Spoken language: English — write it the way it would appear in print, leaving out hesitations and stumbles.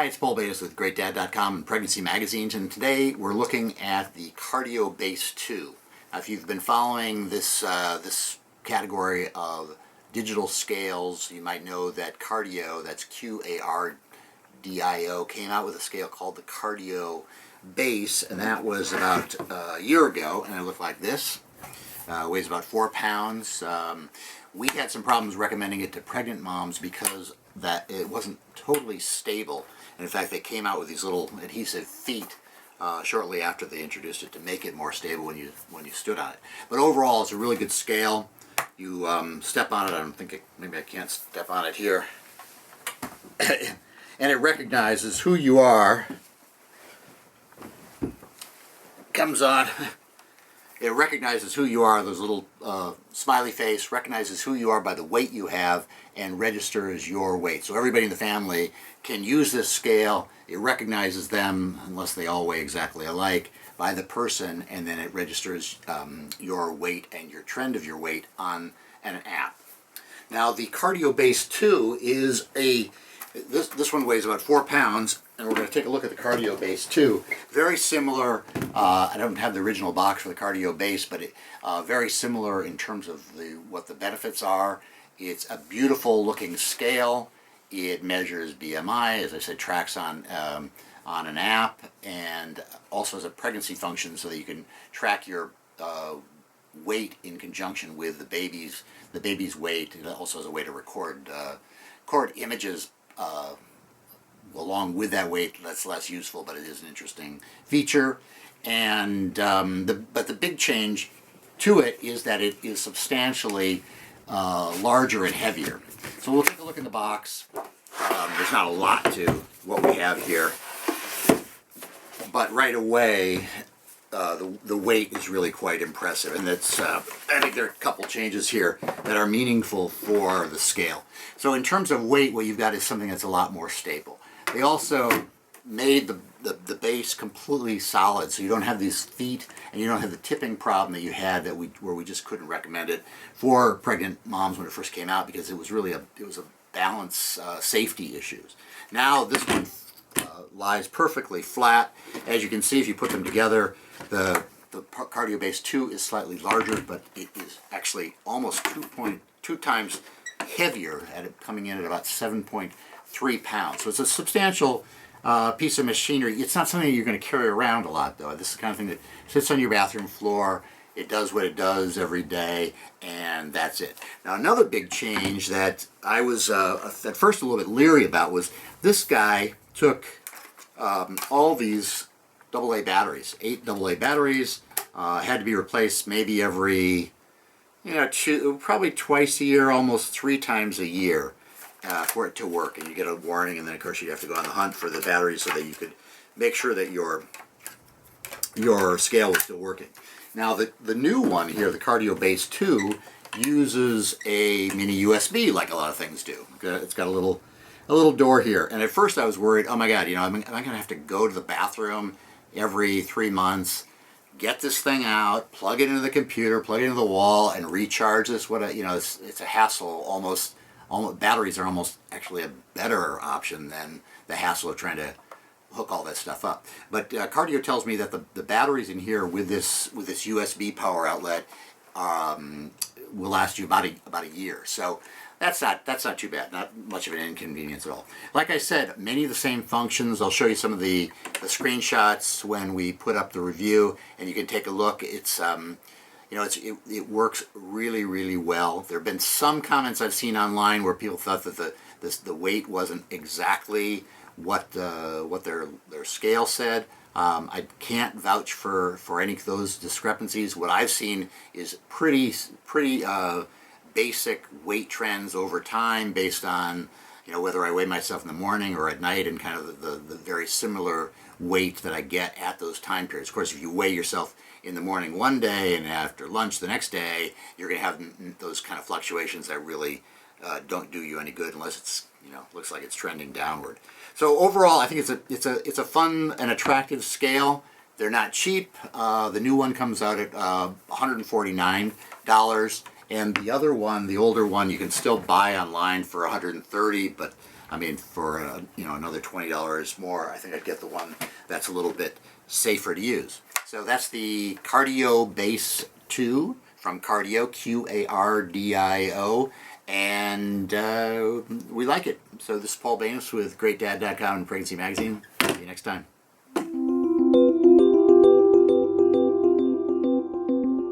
Hi, it's Base with GreatDad.com and Pregnancy Magazines, and today we're looking at the Qardio Base 2. Now, if you've been following this category of digital scales, you might know that Qardio, that's Qardio, came out with a scale called the Qardio Base, and that was about a year ago, and it looked like this. Weighs about 4 pounds. We had some problems recommending it to pregnant moms because that it wasn't totally stable. And in fact, they came out with these little adhesive feet shortly after they introduced it to make it more stable when you stood on it. But overall, it's a really good scale. You step on it. I don't think maybe I can't step on it here. And it recognizes who you are. Comes on. It recognizes who you are, those little smiley face, recognizes who you are by the weight you have, and registers your weight. So everybody in the family can use this scale. It recognizes them, unless they all weigh exactly alike, by the person, and then it registers your weight and your trend of your weight on an app. Now, the Qardio Base 2 is this one weighs about 4 pounds, and we're going to take a look at the Qardio Base 2. Very similar, I don't have the original box for the Qardio Base, but very similar in terms of what the benefits are. It's a beautiful looking scale. It measures BMI, as I said, tracks on an app, and also has a pregnancy function so that you can track your weight in conjunction with the baby's weight. It also has a way to record images along with that weight. That's less useful, but it is an interesting feature. And but the big change to it is that it is substantially larger and heavier. So we'll take a look in the box. There's not a lot to what we have here, but right away the weight is really quite impressive, and that's I think there are a couple changes here that are meaningful for the scale. So in terms of weight, what you've got is something that's a lot more stable. They also made the base completely solid, so you don't have these feet and you don't have the tipping problem that you had where we just couldn't recommend it for pregnant moms when it first came out, because it was really a balance safety issues. Now this one lies perfectly flat. As you can see, if you put them together, the Qardio Base 2 is slightly larger, but it is actually almost 2 times heavier, coming in at about 7.3 pounds. So it's a substantial piece of machinery. It's not something you're going to carry around a lot, though. This is the kind of thing that sits on your bathroom floor. It does what it does every day, and that's it. Now, another big change that I was at first a little bit leery about was this guy took all these AA batteries, 8 AA batteries, had to be replaced maybe every, probably twice a year, almost 3 times a year for it to work. And you get a warning, and then of course you have to go on the hunt for the batteries so that you could make sure that your scale was still working. Now the new one here, the Qardio Base 2, uses a mini USB like a lot of things do. It's got a little door here, and at first I was worried, oh my god, am I going to have to go to the bathroom every 3 months, get this thing out, plug it into the computer, plug it into the wall, and recharge this? It's a hassle. Almost batteries are almost actually a better option than the hassle of trying to hook all that stuff up. But Qardio tells me that the batteries in here with this USB power outlet will last you about a year. So that's not too bad. Not much of an inconvenience at all. Like I said, many of the same functions. I'll show you some of the screenshots when we put up the review, and you can take a look. It's it works really, really well. There have been some comments I've seen online where people thought that the weight wasn't exactly what their scale said. I can't vouch for any of those discrepancies. What I've seen is pretty basic weight trends over time, based on whether I weigh myself in the morning or at night, and kind of the very similar weight that I get at those time periods. Of course, if you weigh yourself in the morning one day and after lunch the next day, you're going to have those kind of fluctuations that really don't do you any good, unless it's looks like it's trending downward. So overall, I think it's a fun and attractive scale. They're not cheap. The new one comes out at $149, and the other one, the older one, you can still buy online for $130, but I mean, for another $20 more, I think I'd get the one that's a little bit safer to use. So that's the Qardio Base 2 from Qardio, Qardio, and we like it. So this is Paul Banos with GreatDad.com and Pregnancy Magazine. See you next time.